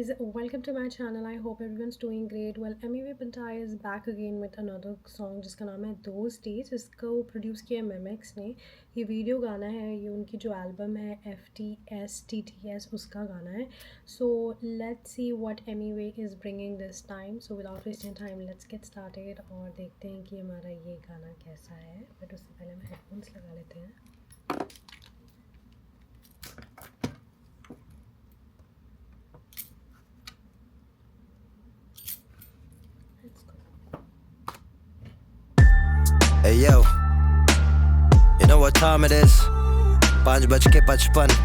guys, welcome to my channel. I hope everyone's doing great. Well, MEV Pintai is back again with another song जिसका नाम है Those Days. इसको produce किया है मेमेक्स ने. ये वीडियो गाना है, ये उनकी जो एल्बम है FTSTTS उसका गाना है. So let's see what MEV is bringing this time. So without wasting time, let's get started और देखते हैं कि हमारा ये गाना कैसा है. बट उससे पहले हम हेडफोन्स लगा लेते हैं. Hey yo, you know what time it is? 5:55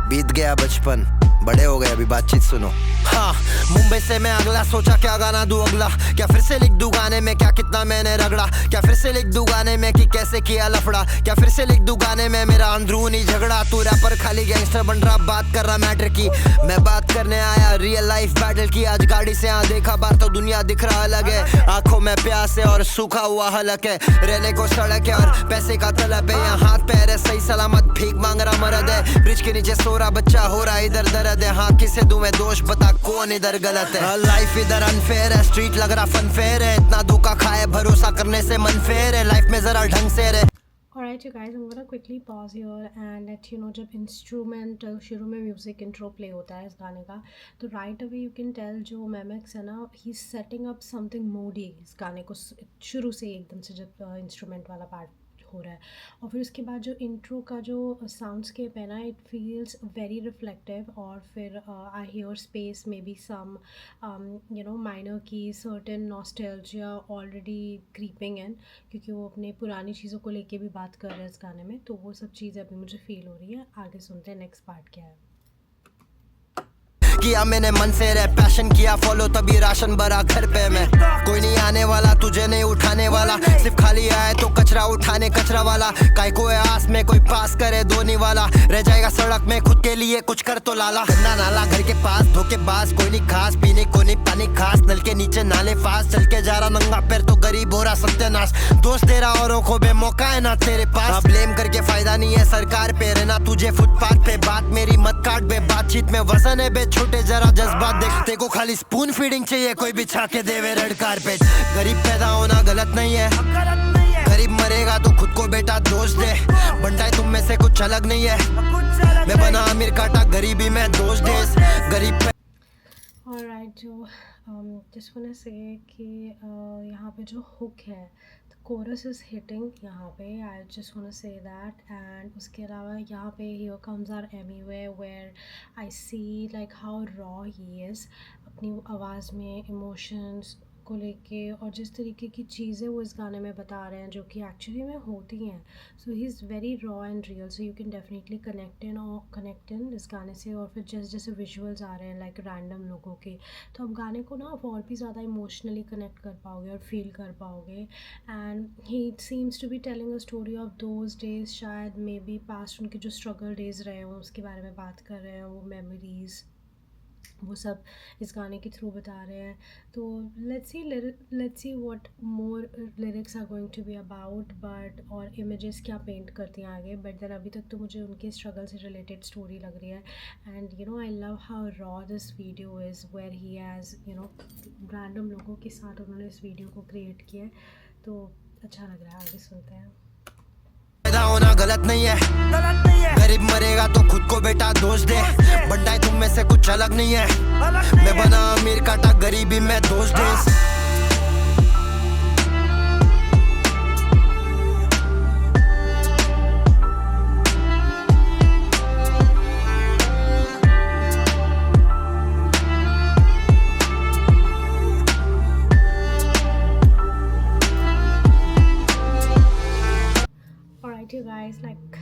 बीत गया बचपन, बड़े हो गए अभी बातचीत सुनो. हाँ, मुंबई से मैं अगला सोचा क्या गाना दूं अगला. क्या फिर से लिख दूं गाने में क्या कितना मैंने रगड़ा. क्या फिर से लिख दूं गाने में कि कैसे किया लफड़ा. क्या फिर से लिख दूं गाने में मेरा अंदरूनी झगड़ा. तू रैपर खाली गैंगस्टर बन रहा, बात कर रहा मैटर की. मैं बात करने आया रियल लाइफ बैटल की. आज गाड़ी से यहाँ देखा बाहर तो दुनिया दिख रहा अलग है. आंखों में प्यास है और सूखा हुआ हलक है. रहने को सड़क है और पैसे का तलब है. यहाँ हाथ पैर है सही सलामत, भीख मांग रहा मरद है. ब्रिज के नीचे सो रहा बच्चा, हो रहा इधर दर्द है. हाँ किसे दूं मैं दोष, बता कौन इधर गलत है. लाइफ इधर अनफेयर है, स्ट्रीट लग रहा फनफेयर है. इतना धोखा खाए भरोसा करने से मन फेर है. लाइफ में जरा ढंग से रहे. Alright you guys, I'm gonna quickly pause here and let you know जब इंस्ट्रूमेंटल शुरू में म्यूज़िक इंट्रो प्ले होता है इस गाने का तो right away you can tell जो मेमेक्स है ना he setting up something moody इस गाने को शुरू से एकदम से जब इंस्ट्रूमेंट वाला पार्ट हो रहा है और फिर उसके बाद जो इंट्रो का जो साउंडस्केप है ना इट फील्स वेरी रिफ्लेक्टिव और फिर I hear space maybe some minor key certain nostalgia already creeping in क्योंकि वो अपने पुरानी चीज़ों को लेके भी बात कर रहे हैं इस गाने में तो वो सब चीज़ें अभी मुझे फील हो रही है. आगे सुनते हैं नेक्स्ट पार्ट क्या है. किया मैंने मन से रह, पैशन किया फॉलो तभी राशन भरा घर पे. मैं कोई नहीं आने वाला, तुझे नहीं उठाने वाला. सिर्फ खाली आए तो कचरा उठाने कचरा वाला. काय को है आस में कोई पास करे धोने वाला. रह जाएगा सड़क में खुद के लिए कुछ कर तो लाला. गंदा नाला घर के पास धोखेबाज, कोई नहीं खास पीने को नहीं पानी खास. नल के नीचे नाले फास, चल के जा रहा नंगा पैर तो गरीब हो रहा सत्यानाश. दोस्त तेरा औरों को बेमौका है ना तेरे पास. ब्लेम करके फायदा नहीं है सरकार पे, रहना तुझे फुटपाथ पे. बात मेरी मत काट बे, बातचीत में वजन है बे. छोटे जरा जज्बात देखते को खाली स्पून फीडिंग चाहिए, कोई बिछा के देवे रेड कारपेट. गरीब पैदा होना गलत नहीं है, गरीब मरेगा तो खुद को बेटा दोष दे. बंटाई तुम में से कुछ अलग नहीं है, मैं बना अमीर काटा गरीबी में दोष दे. गरीब ऑलराइट जो जिस वांट से कि यहाँ पे जो हुक है द कोरस इज़ हिटिंग यहाँ पे. I just want say that and उसके अलावा यहाँ पे here comes are anyway where I see like how raw he is अपनी आवाज़ में इमोशंस को लेके और जिस तरीके की चीज़ें वो इस गाने में बता रहे हैं जो कि एक्चुअली में होती हैं. So he is very raw and real so you can definitely connect in इस गाने से. और फिर जैसे जैसे विजुअल्स आ रहे हैं लाइक रैंडम लोगों के तो आप गाने को ना और भी ज़्यादा इमोशनली कनेक्ट कर पाओगे और फील कर पाओगे. And he seems to be telling a story of those days, शायद मे बी पास्ट उनके जो स्ट्रगल डेज रहे हों उसके बारे में बात कर रहे हैं. वो मेमोरीज़ वो सब इस गाने के थ्रू बता रहे हैं. तो let's see what more lyrics are going to be about but और इमेजेस क्या पेंट करती हैं आगे. बट देन अभी तक तो मुझे उनके स्ट्रगल से रिलेटेड स्टोरी लग रही है. And I love how raw this video is where he has random लोगों के साथ उन्होंने इस वीडियो को क्रिएट किया है तो अच्छा लग रहा है. आगे सुनते हैं. पैदा होना गलत नहीं है, गरीब मरेगा तो खुद को बेटा दोष दे. बंटाई तुम में से कुछ अलग नहीं है, मैं बना अमीर काटा गरीबी में दोष दे. Alright you guys, like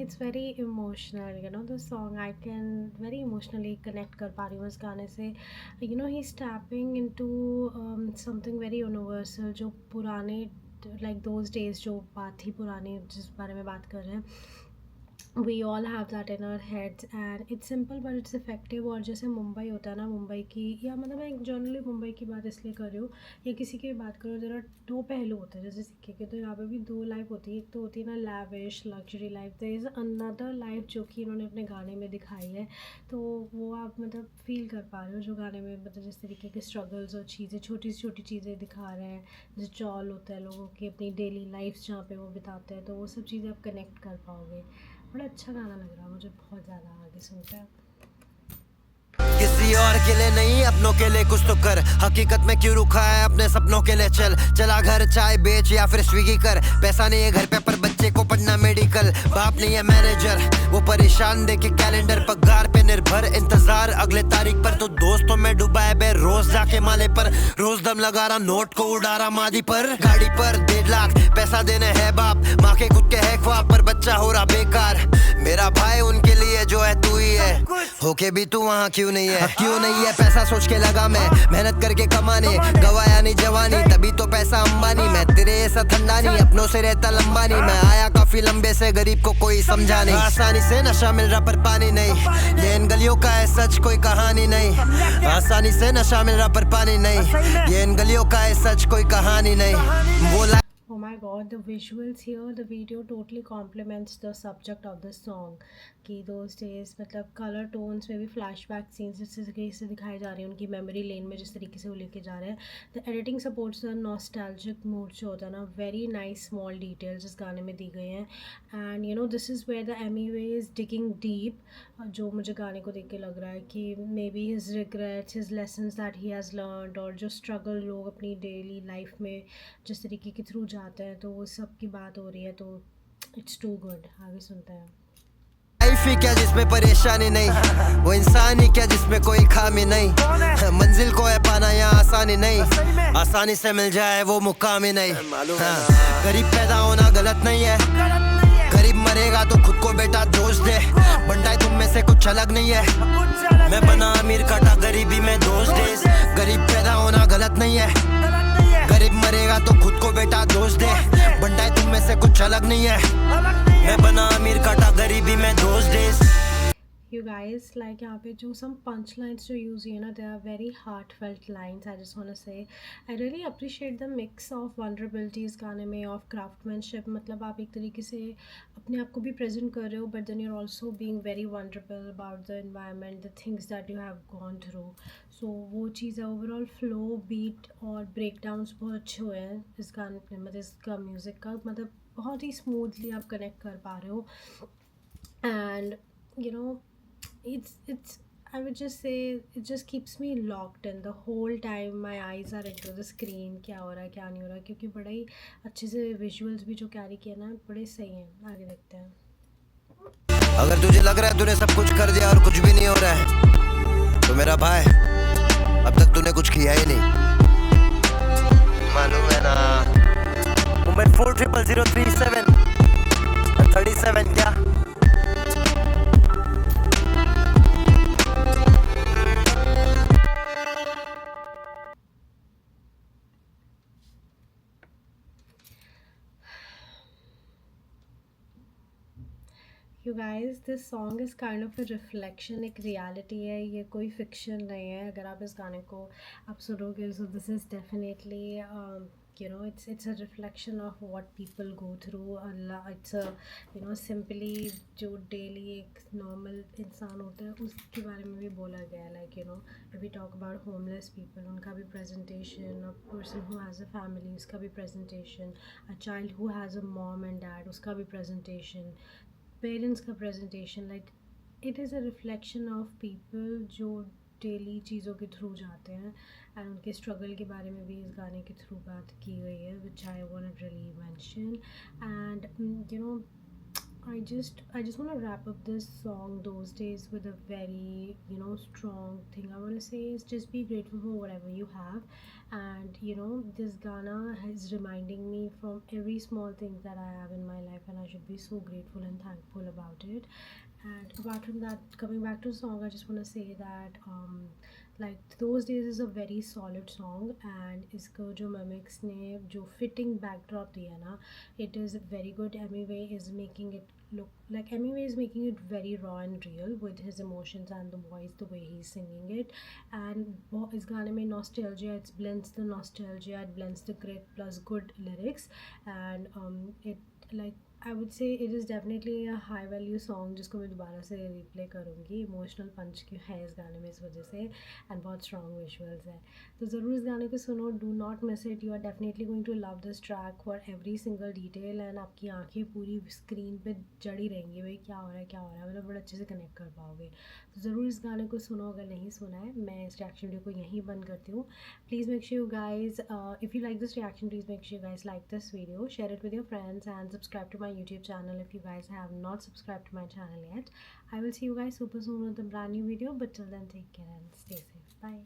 it's very emotional the song. I can very emotionally connect कर पा रही हूँ इस गाने से. He's tapping into something very universal जो पुराने like those days जो बात थी पुरानी जिस बारे में बात कर रहे हैं we all have that in our heads and it's simple but it's effective. और जैसे मुंबई होता है ना, मुंबई की, या मतलब मैं जनरली मुंबई की बात इसलिए कर रही हूँ, या किसी की भी बात करो, जरा दो पहलू होते हैं जैसे सिक्के के। तो यहाँ पे भी दो लाइफ होती है, एक तो होती है ना lavish luxury life, there is another life जो कि इन्होंने अपने गाने में दिखाई है। तो वो आप मतलब फील कर पा रहे हो जो गाने में, मतलब जिस तरीके के स्ट्रगल्स और चीज़ें, छोटी से छोटी चीज़ें दिखा रहे हैं, जैसे चॉल होता है लोगों की अपनी डेली लाइफ जहाँ पे वो बिताते हैं, तो वो सब चीज़ें आप कनेक्ट कर पाओगे। बड़ा अच्छा गाना लग रहा है मुझे, बहुत ज़्यादा। आगे सुनते हैं। किसी और के लिए नहीं, अपनों के लिए कुछ तो कर। हकीकत में क्यों रुका है, अपने सपनों के लिए चल। चला घर चाय बेच या फिर स्विगी कर। पैसा नहीं है घर पे पर बच्चे को पढ़ना मेडिकल। बाप नहीं है मैनेजर, वो परेशान देखे कैलेंडर। पगार पे निर्भर, इंतजार अगले तारीख पर। तो दोस्तों में डूबा है बे रोज जाके माले पर। रोज दम लगा रहा, नोट को उड़ा रहा मादी पर। गाड़ी पर 1.5 लाख पैसा देने है बाप, माँ के खुद के है ख्वाब पर बच्चा हो रहा बेकार। मेरा भाई उनके लिए जो है तू ही है, होके भी तू वहाँ क्यों नहीं है? क्यों नहीं है? पैसा सोच के लगा मैं, मेहनत करके कमाने। गवाया नहीं जवानी, तभी तो पैसा अंबानी। मैं तेरे ऐसा ठंडा नहीं, अपनों से रहता लंबा नहीं। मैं आया काफी लंबे से, गरीब को कोई समझा नहीं। आसानी से नशा मिल रहा पर पानी नहीं, ये इन गलियों का है सच, कोई कहानी नहीं। आसानी से नशा मिल रहा पर पानी नहीं, ये इन गलियों का है सच, कोई कहानी नहीं। वो Oh my god, the visuals here, the video totally complements the subject of the song. कि those days मतलब कलर टोन्स में भी फ्लैशबैक सीन्स जिस तरीके से दिखाए जा रहे हैं, उनकी मेमोरी लेन में जिस तरीके से वो लेके जा रहे हैं। The editing supports the nostalgic mood जो होता है ना, वेरी नाइस स्मॉल डिटेल्स इस गाने में दी गई हैं। And you know this is where the Emiway is digging deep, जो मुझे गाने को देख के लग रहा है कि may be his regrets, his lessons that he has learned, और जो स्ट्रगल लोग अपनी डेली लाइफ में जिस तरीके के थ्रू जाते हैं, तो वो सब की बात हो रही है। तो इट्स टू गुड। आगे सुनते हैं। लाइफ ही क्या जिसमें परेशानी नहीं, वो इंसान ही क्या जिसमें कोई खामी नहीं। मंजिल को है पाना यहाँ आसानी नहीं, आसानी से मिल जाए वो मुकाम ही नहीं। गरीब पैदा होना गलत नहीं है, गरीब मरेगा तो खुद को बेटा दोष दे। बंटाई तुम में से कुछ अलग नहीं है, मैं बना अमीर काटा गरीबी में दोष दे। गरीब पैदा होना गलत नहीं है, गरीब मरेगा तो खुद को बेटा दोष दे। बंटाई तुम में से कुछ अलग नहीं है, मैं बना अमीर काटा गरीबी में दोष दे। You guys, like यहाँ पे जो some punchlines जो use हुई है ना, they are very heartfelt lines. I just want to say I really appreciate the mix of vulnerability इस गाने में, of craftsmanship। मतलब आप एक तरीके से अपने आप को भी present कर रहे हो, but then you're also being very vulnerable about the environment, the things that you have gone through. So वो चीज़ है। overall flow, beat और breakdowns बहुत अच्छे हुए हैं इस गाने में, मतलब इसका म्यूज़िक का मतलब बहुत ही स्मूथली आप कनेक्ट कर पा रहे हो। And you know it's I would just say it just keeps me locked in the whole time. My eyes are into the screen, क्या हो रहा है क्या नहीं हो रहा है, क्योंकि बड़ा ही अच्छे से विजुअल्स भी जो कैरी किया ना, बड़े सही हैं। आगे देखते हैं। अगर तुझे लग रहा है तूने सब कुछ कर दिया और कुछ भी नहीं हो रहा है, तो मेरा भाई अब तक तूने कुछ किया ही नहीं, मालूम है ना। मुंबई 400037 37 क्या You guys, this song is kind of a reflection, एक reality है, ये कोई fiction नहीं है। अगर आप इस गाने को आप सुनोगे, so this is definitely you know it's a reflection of what people go through. It's a you know simply जो daily एक normal इंसान होता है उसके बारे में भी बोला गया है। Like you know if we talk about homeless people, उनका भी presentation, a person who has a family उसका भी presentation, a child who has a mom and dad उसका भी presentation, पेरेंट्स का presentation. Like it is a reflection of people जो daily चीज़ों के थ्रू जाते हैं, एंड उनके स्ट्रगल के बारे में भी इस गाने के थ्रू बात की गई है, which I want really mention. And you know I just want to wrap up this song those days with a very strong thing I want to say is just be grateful for whatever you have. And this Ghana is reminding me from every small thing that I have in my life, and I should be so grateful and thankful about it. And apart from that, coming back to the song, I just want to say that like those days is a very solid song and इसको जो मेमिक्स ने जो fitting backdrop दिया ना, it is very good. Emiway is making it look like Emiway is making it very raw and real with his emotions and the voice, the way he's singing it. And इस गाने में nostalgia, it blends the nostalgia, it blends the great plus good lyrics. And it, like, I would say it is definitely a high value song जिसको मैं दोबारा से replay करूँगी. Emotional पंच क्यों है इस गाने में इस वजह से, एंड बहुत स्ट्रॉन्ग विजुअल्स है. तो ज़रूर इस गाने को सुनो. Do not miss it. You are definitely going to love this track for every single detail. And आपकी आंखें पूरी स्क्रीन पे जड़ी रहेंगी, भाई क्या हो रहा है क्या हो रहा है, मतलब बड़ा अच्छे से कनेक्ट कर पाओगे. तो ज़रूर इस गाने को सुनो अगर नहीं सुना है. मैं इस रिएक्शन वीडियो को यहीं बंद करती हूँ. Please make sure you guys, if you like this reaction, please make sure you guys like this video, share it with your friends, and subscribe to my YouTube channel if you guys have not subscribed to my channel yet. I will see you guys super soon with a brand new video, but till then, take care and stay safe. Bye.